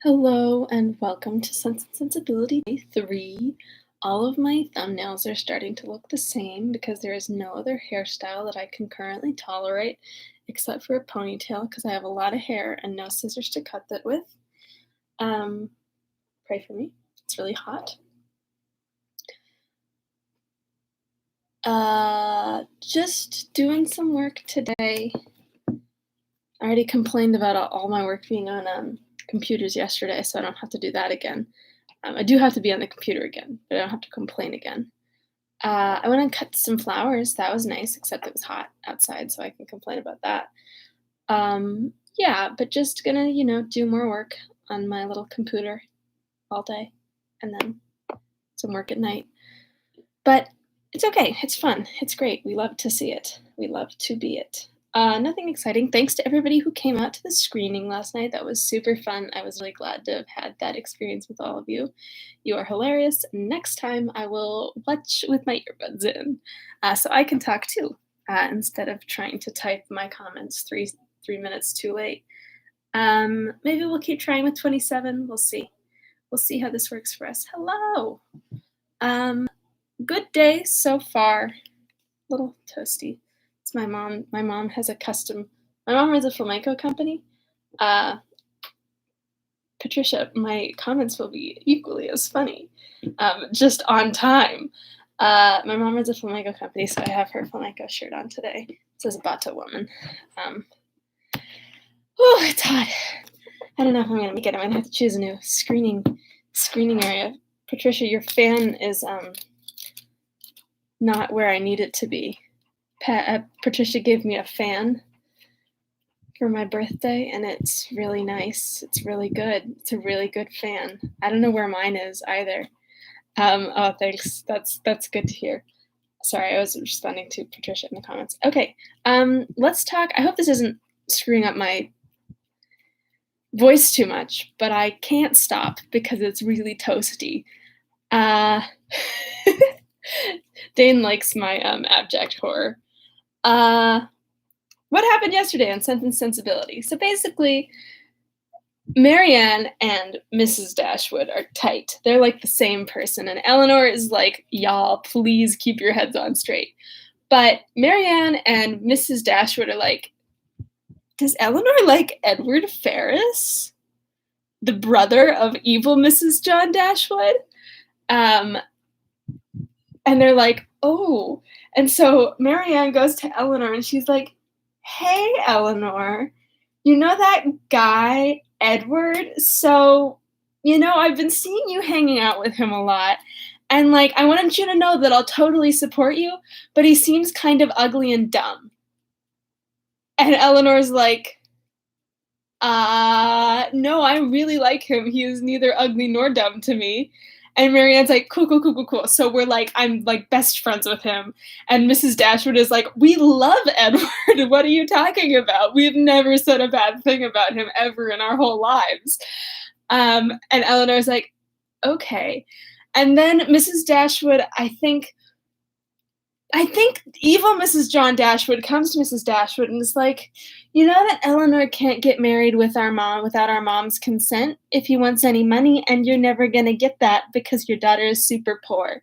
Hello and welcome to Sensibility Day 3. All of my thumbnails are starting to look the same because there is no other hairstyle that I can currently tolerate except for a ponytail because I have a lot of hair and no scissors to cut that with. Pray for me. It's really hot. Just doing some work today. I already complained about all my work being on computers yesterday, so I don't have to do that again. I do have to be on the computer again, but I don't have to complain again. I went and cut some flowers. That was nice, except it was hot outside, so I can complain about that. Yeah, but just gonna, do more work on my little computer all day, and then some work at night. But it's okay. It's fun. It's great. We love to see it. We love to be it. Nothing exciting. Thanks to everybody who came out to the screening last night. That was super fun. I was really glad to have had that experience with all of you. You are hilarious. Next time I will watch with my earbuds in so I can talk too instead of trying to type my comments three minutes too late. Maybe we'll keep trying with 27. We'll see. We'll see how this works for us. Hello. Good day so far. Little toasty. It's my mom. My mom has my mom runs a flamenco company. Patricia, my comments will be equally as funny, just on time. My mom runs a flamenco company, so I have her flamenco shirt on today. It says Bata Woman. Oh, it's hot. I don't know if I'm gonna make it. I'm gonna have to choose a new screening area. Patricia, your fan is not where I need it to be. Patricia gave me a fan for my birthday, and it's really nice. It's really good. It's a really good fan. I don't know where mine is either. Oh, thanks. That's good to hear. Sorry, I was responding to Patricia in the comments. Okay, let's talk. I hope this isn't screwing up my voice too much, but I can't stop because it's really toasty. Dane likes my abject horror. What happened yesterday on Sense and Sensibility? So basically, Marianne and Mrs. Dashwood are tight. They're like the same person, and Eleanor is like, y'all, please keep your heads on straight. But Marianne and Mrs. Dashwood are like, does Eleanor like Edward Ferrars, the brother of evil Mrs. John Dashwood? And they're like, oh. And so Marianne goes to Eleanor and she's like, hey, Eleanor, you know that guy, Edward? So, I've been seeing you hanging out with him a lot. And, I wanted you to know that I'll totally support you, but he seems kind of ugly and dumb. And Eleanor's like, no, I really like him. He is neither ugly nor dumb to me. And Marianne's like, cool. So we're like, I'm like best friends with him. And Mrs. Dashwood is like, we love Edward. What are you talking about? We've never said a bad thing about him ever in our whole lives. And Eleanor's like, okay. And then Mrs. Dashwood, I think evil Mrs. John Dashwood comes to Mrs. Dashwood and is like, you know that Eleanor can't get married with our mom without our mom's consent if he wants any money, and you're never going to get that because your daughter is super poor.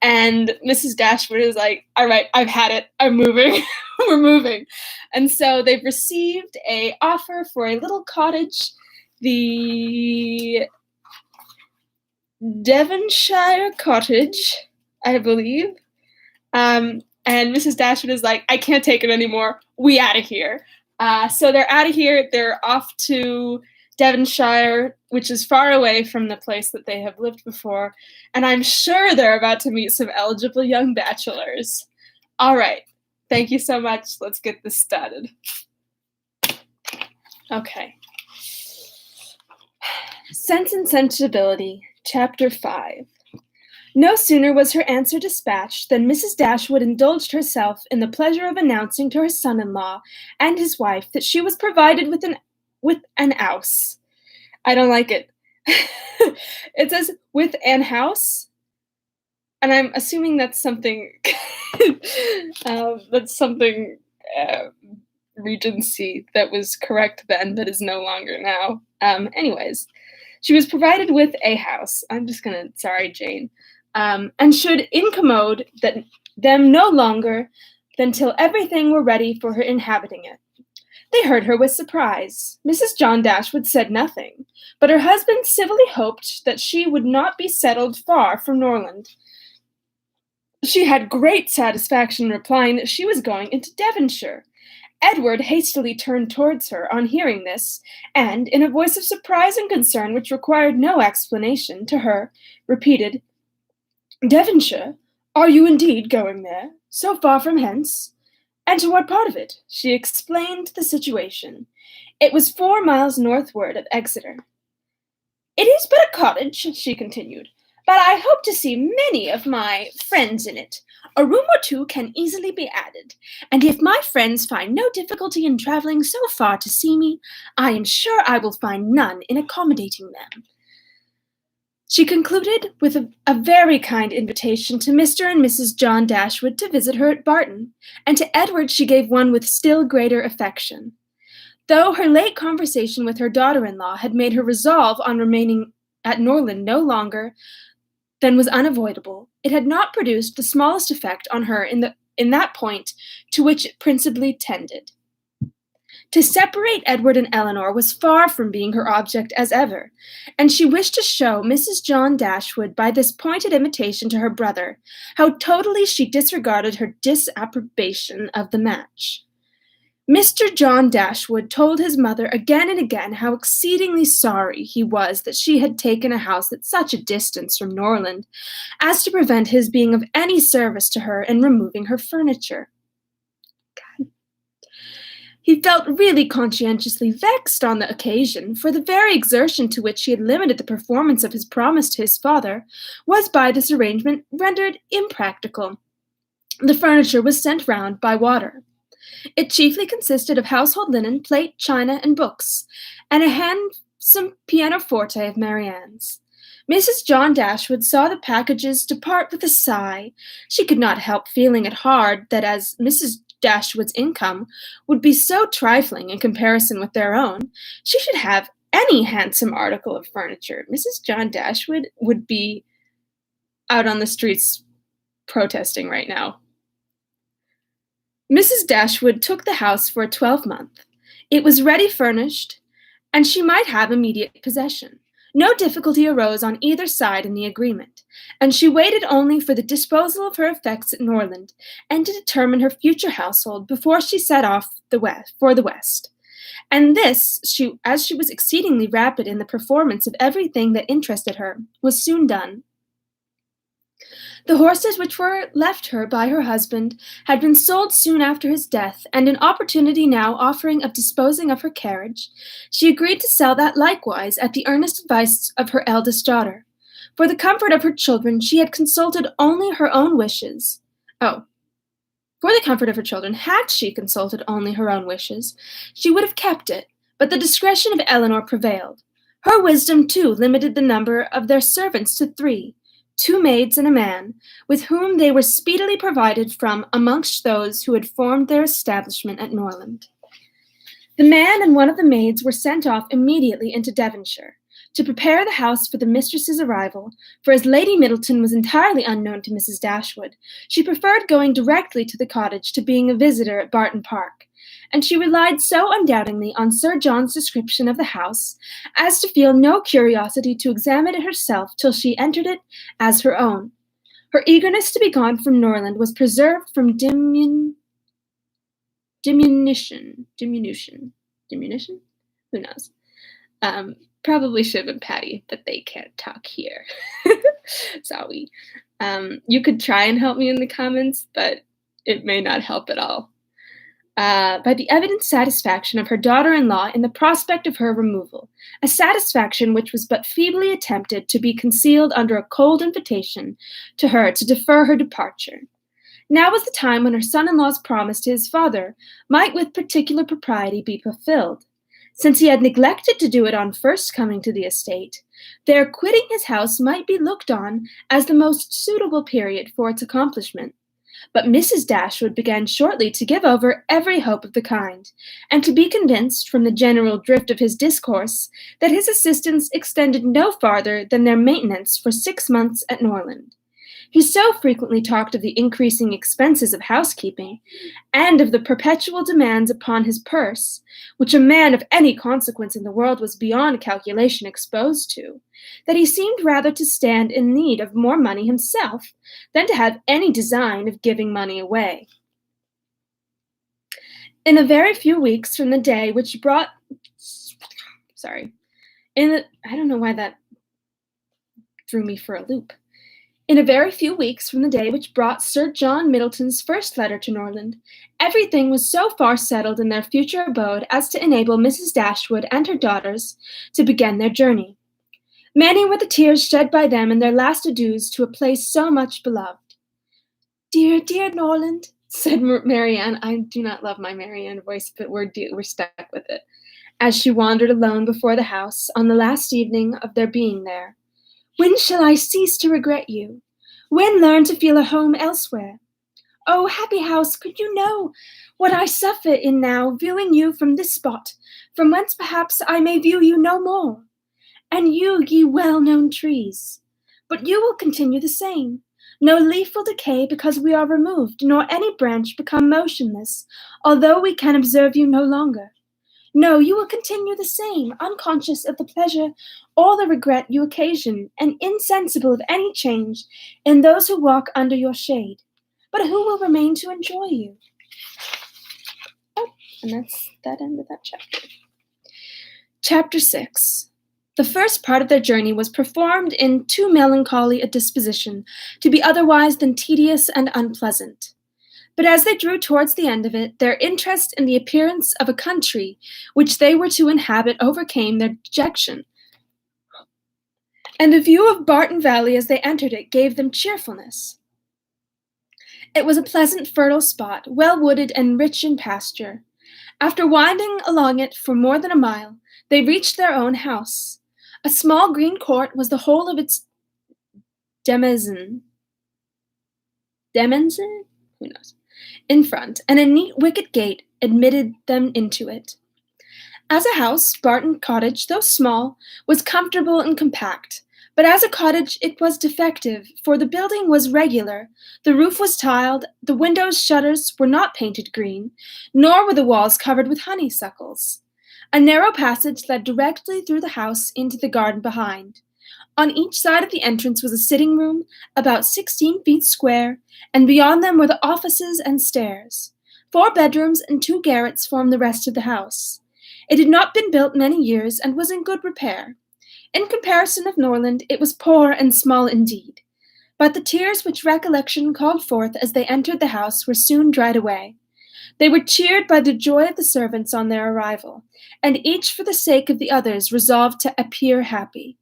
And Mrs. Dashwood is like, all right, I've had it. I'm moving. We're moving. And so they've received an offer for a little cottage, the Devonshire cottage, I believe. And Mrs. Dashwood is like, I can't take it anymore. We out of here. So they're out of here. They're off to Devonshire, which is far away from the place that they have lived before. And I'm sure they're about to meet some eligible young bachelors. All right. Thank you so much. Let's get this started. Okay. Sense and Sensibility, Chapter 5. No sooner was her answer dispatched than Mrs. Dashwood indulged herself in the pleasure of announcing to her son-in-law and his wife that she was provided with an house. I don't like it. It says with an house, and I'm assuming that's something. Regency that was correct then, but is no longer now. Anyways, she was provided with a house. Sorry, Jane. And should incommode them no longer than till everything were ready for her inhabiting it. They heard her with surprise. Mrs. John Dashwood said nothing, but her husband civilly hoped that she would not be settled far from Norland. She had great satisfaction in replying that she was going into Devonshire. Edward hastily turned towards her on hearing this, and, in a voice of surprise and concern which required no explanation to her, repeated, "Devonshire? Are you indeed going there? So far from hence? And to what part of it?" She explained the situation. It was 4 miles northward of Exeter. "It is but a cottage," she continued, "but I hope to see many of my friends in it. A room or two can easily be added, and if my friends find no difficulty in travelling so far to see me, I am sure I will find none in accommodating them." She concluded with a very kind invitation to Mr. and Mrs. John Dashwood to visit her at Barton, and to Edward she gave one with still greater affection. Though her late conversation with her daughter-in-law had made her resolve on remaining at Norland no longer than was unavoidable, it had not produced the smallest effect on her in that point to which it principally tended. To separate Edward and Eleanor was far from being her object as ever, and she wished to show Mrs. John Dashwood by this pointed invitation to her brother how totally she disregarded her disapprobation of the match. Mr. John Dashwood told his mother again and again how exceedingly sorry he was that she had taken a house at such a distance from Norland, as to prevent his being of any service to her in removing her furniture. He felt really conscientiously vexed on the occasion, for the very exertion to which he had limited the performance of his promise to his father was by this arrangement rendered impracticable. The furniture was sent round by water. It chiefly consisted of household linen, plate, china, and books, and a handsome pianoforte of Marianne's. Mrs. John Dashwood saw the packages depart with a sigh. She could not help feeling it hard that as Mrs. Dashwood's income would be so trifling in comparison with their own, she should have any handsome article of furniture. Mrs. John Dashwood would be out on the streets protesting right now. Mrs. Dashwood took the house for a 12-month. It was ready furnished, and she might have immediate possession. No difficulty arose on either side in the agreement, and she waited only for the disposal of her effects at Norland, and to determine her future household before she set off for the West. And this, as she was exceedingly rapid in the performance of everything that interested her, was soon done. The horses which were left her by her husband had been sold soon after his death, and an opportunity now offering of disposing of her carriage, she agreed to sell that likewise at the earnest advice of her eldest daughter. For the comfort of her children, she had consulted only her own wishes. For the comfort of her children, had she consulted only her own wishes, she would have kept it, but the discretion of Eleanor prevailed. Her wisdom, too, limited the number of their servants to 3, 2 maids and a man, with whom they were speedily provided from amongst those who had formed their establishment at Norland. The man and one of the maids were sent off immediately into Devonshire, to prepare the house for the mistress's arrival, for as Lady Middleton was entirely unknown to Mrs. Dashwood, she preferred going directly to the cottage to being a visitor at Barton Park, and she relied so undoubtingly on Sir John's description of the house as to feel no curiosity to examine it herself till she entered it as her own. Her eagerness to be gone from Norland was preserved from diminution? Who knows? Probably should have been Patty, but they can't talk here. Sorry. You could try and help me in the comments, but it may not help at all. By the evident satisfaction of her daughter-in-law in the prospect of her removal, a satisfaction which was but feebly attempted to be concealed under a cold invitation to her to defer her departure. Now was the time when her son-in-law's promise to his father might with particular propriety be fulfilled. Since he had neglected to do it on first coming to the estate, their quitting his house might be looked on as the most suitable period for its accomplishment. But Mrs. Dashwood began shortly to give over every hope of the kind, and to be convinced, from the general drift of his discourse, that his assistance extended no farther than their maintenance for 6 months at Norland. He so frequently talked of the increasing expenses of housekeeping, and of the perpetual demands upon his purse, which a man of any consequence in the world was beyond calculation exposed to, that he seemed rather to stand in need of more money himself than to have any design of giving money away. In a very few weeks from the day which brought, I don't know why that threw me for a loop. In a very few weeks from the day which brought Sir John Middleton's first letter to Norland, everything was so far settled in their future abode as to enable Mrs. Dashwood and her daughters to begin their journey. Many were the tears shed by them in their last adieus to a place so much beloved. "Dear, dear Norland," said Marianne. I do not love my Marianne voice, but we're stuck with it, as she wandered alone before the house on the last evening of their being there. "When shall I cease to regret you? When learn to feel a home elsewhere? Oh, happy house, could you know what I suffer in now, viewing you from this spot, from whence perhaps I may view you no more? And you, ye well-known trees, but you will continue the same. No leaf will decay because we are removed, nor any branch become motionless, although we can observe you no longer. No, you will continue the same, unconscious of the pleasure or the regret you occasion, and insensible of any change in those who walk under your shade. But who will remain to enjoy you?" Oh, and that's that end of that chapter. Chapter 6. The first part of their journey was performed in too melancholy a disposition to be otherwise than tedious and unpleasant. But as they drew towards the end of it, their interest in the appearance of a country which they were to inhabit overcame their dejection, and the view of Barton Valley as they entered it gave them cheerfulness. It was a pleasant, fertile spot, well wooded and rich in pasture. After winding along it for more than a mile, they reached their own house. A small green court was the whole of its demesne? Who knows? In front, and a neat wicket gate admitted them into it. As a house, Barton Cottage, though small, was comfortable and compact, but as a cottage it was defective, for the building was regular, the roof was tiled, the windows' shutters were not painted green, nor were the walls covered with honeysuckles. A narrow passage led directly through the house into the garden behind. On each side of the entrance was a sitting room, about 16 feet square, and beyond them were the offices and stairs. 4 bedrooms and 2 garrets formed the rest of the house. It had not been built many years, and was in good repair. In comparison of Norland, it was poor and small indeed. But the tears which recollection called forth as they entered the house were soon dried away. They were cheered by the joy of the servants on their arrival, and each for the sake of the others resolved to appear happy.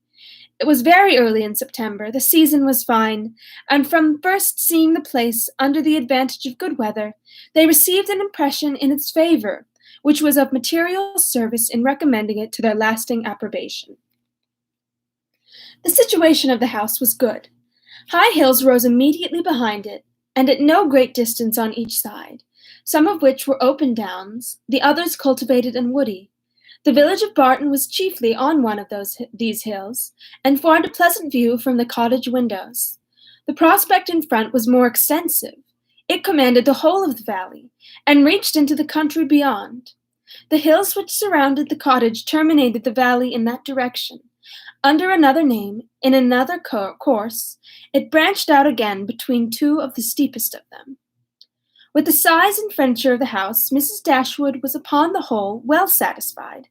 It was very early in September, the season was fine, and from first seeing the place under the advantage of good weather, they received an impression in its favor, which was of material service in recommending it to their lasting approbation. The situation of the house was good. High hills rose immediately behind it, and at no great distance on each side, some of which were open downs, the others cultivated and woody. The village of Barton was chiefly on one of these hills, and formed a pleasant view from the cottage windows. The prospect in front was more extensive. It commanded the whole of the valley, and reached into the country beyond. The hills which surrounded the cottage terminated the valley in that direction. Under another name, in another course, it branched out again between 2 of the steepest of them. With the size and furniture of the house, Mrs. Dashwood was upon the whole well satisfied,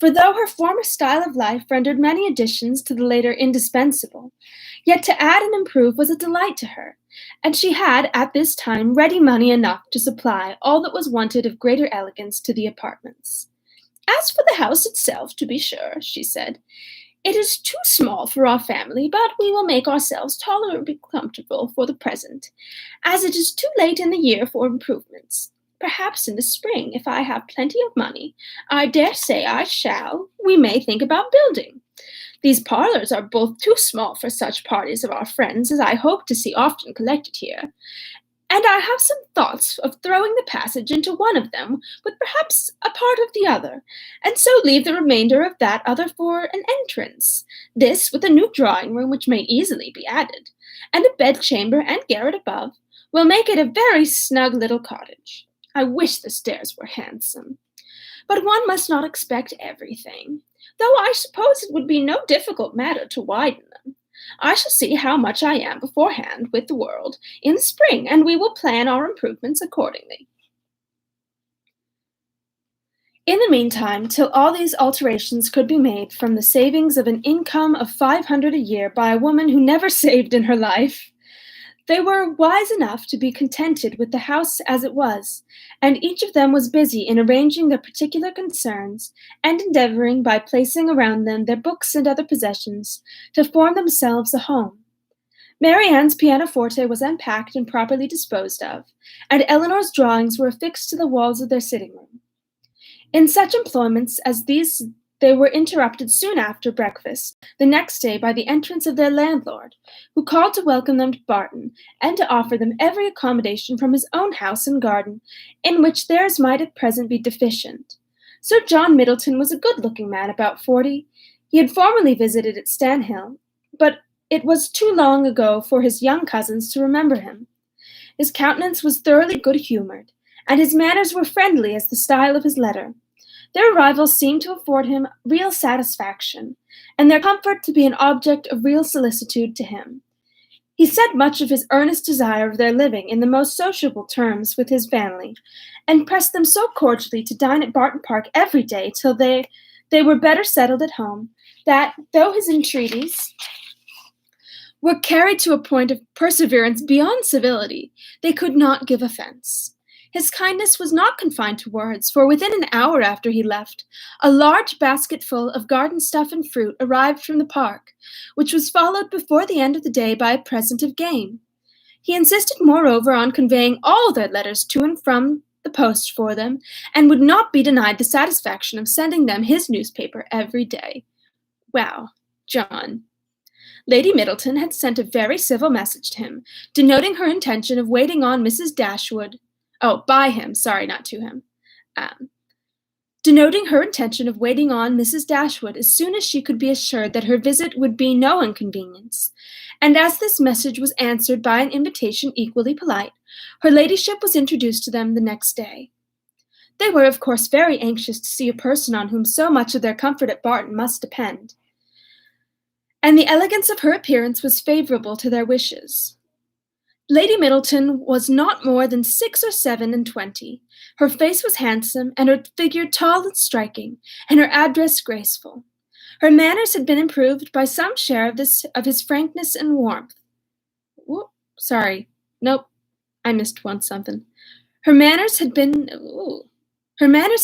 for though her former style of life rendered many additions to the later indispensable, yet to add and improve was a delight to her, and she had at this time ready money enough to supply all that was wanted of greater elegance to the apartments. "As for the house itself, to be sure," she said, "it is too small for our family, but we will make ourselves tolerably comfortable for the present, as it is too late in the year for improvements. Perhaps in the spring, if I have plenty of money, I dare say I shall, we may think about building. These parlors are both too small for such parties of our friends as I hope to see often collected here, and I have some thoughts of throwing the passage into one of them, with perhaps a part of the other, and so leave the remainder of that other for an entrance. This, with a new drawing room which may easily be added, and a bedchamber and garret above, will make it a very snug little cottage. I wish the stairs were handsome. But one must not expect everything, though I suppose it would be no difficult matter to widen them. I shall see how much I am beforehand with the world in the spring, and we will plan our improvements accordingly. In the meantime, till all these alterations could be made from the savings of an income of 500 a year by a woman who never saved in her life, they were wise enough to be contented with the house as it was, and each of them was busy in arranging their particular concerns, and endeavoring, by placing around them their books and other possessions, to form themselves a home. Mary Ann's pianoforte was unpacked and properly disposed of, and Eleanor's drawings were affixed to the walls of their sitting room. In such employments as these they were interrupted soon after breakfast the next day by the entrance of their landlord, who called to welcome them to Barton, and to offer them every accommodation from his own house and garden, in which theirs might at present be deficient. Sir John Middleton was a good-looking man about 40. He had formerly visited at Stanhill, but it was too long ago for his young cousins to remember him. His countenance was thoroughly good-humoured, and his manners were friendly as the style of his letter. Their arrival seemed to afford him real satisfaction, and their comfort to be an object of real solicitude to him. He said much of his earnest desire of their living in the most sociable terms with his family, and pressed them so cordially to dine at Barton Park every day till they were better settled at home, that, though his entreaties were carried to a point of perseverance beyond civility, they could not give offence. His kindness was not confined to words, for within an hour after he left, a large basketful of garden stuff and fruit arrived from the park, which was followed before the end of the day by a present of game. He insisted, moreover, on conveying all their letters to and from the post for them, and would not be denied the satisfaction of sending them his newspaper every day. Wow, John. Lady Middleton had sent a very civil message to him, denoting her intention of waiting on Mrs. Dashwood. By him, sorry, not to him. Denoting her intention of waiting on Mrs. Dashwood as soon as she could be assured that her visit would be no inconvenience. And as this message was answered by an invitation equally polite, her ladyship was introduced to them the next day. They were, of course, very anxious to see a person on whom so much of their comfort at Barton must depend, and the elegance of her appearance was favourable to their wishes. Lady Middleton was not more than 6 or 7 and 20. Her face was handsome, and her figure tall and striking, and her address graceful. Her manners had been improved by some share of his frankness and warmth. I missed something. Her manners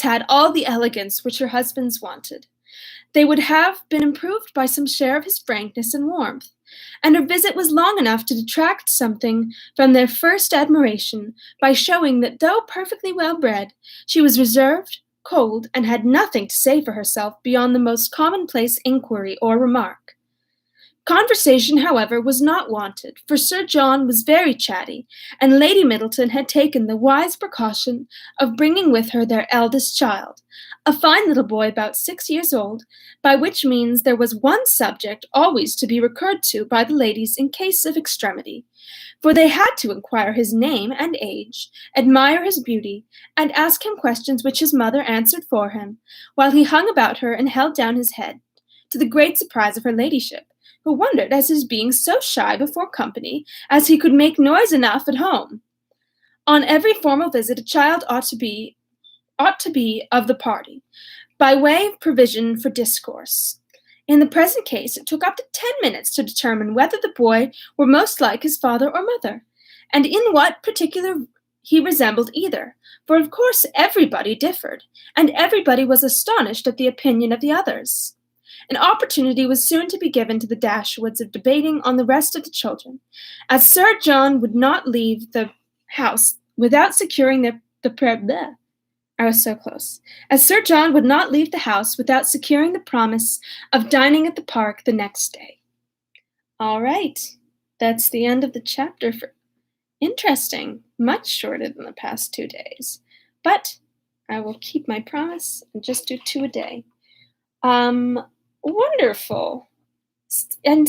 had all the elegance which her husband's wanted. They would have been improved by some share of his frankness and warmth, and her visit was long enough to detract something from their first admiration by showing that, though perfectly well-bred, she was reserved, cold, and had nothing to say for herself beyond the most commonplace inquiry or remark. Conversation, however, was not wanted, for Sir John was very chatty, and Lady Middleton had taken the wise precaution of bringing with her their eldest child, a fine little boy about 6 years old, by which means there was one subject always to be recurred to by the ladies in case of extremity, for they had to inquire his name and age, admire his beauty, and ask him questions which his mother answered for him, while he hung about her and held down his head, to the great surprise of her ladyship, who wondered at his being so shy before company as he could make noise enough at home. On every formal visit a child ought to be of the party, by way of provision for discourse. In the present case, it took up to 10 minutes to determine whether the boy were most like his father or mother, and in what particular he resembled either, for of course everybody differed, and everybody was astonished at the opinion of the others. An opportunity was soon to be given to the Dashwoods of debating on the rest of the children, as Sir John would not leave the house without securing As Sir John would not leave the house without securing the promise of dining at the park the next day. All right, that's the end of the chapter Interesting. Much shorter than the past 2 days. But I will keep my promise and just do 2 a day. Um, Wonderful. St- and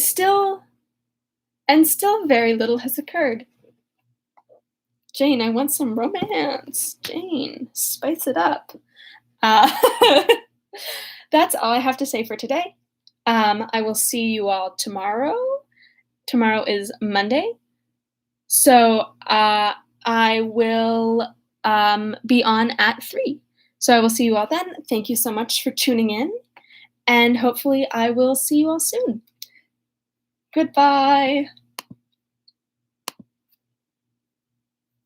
still very little has occurred. Jane, I want some romance. Jane, spice it up. Uh, that's all I have to say for today. I will see you all tomorrow. Tomorrow is Monday. So I will be on at 3. So I will see you all then. Thank you so much for tuning in. And hopefully I will see you all soon. Goodbye.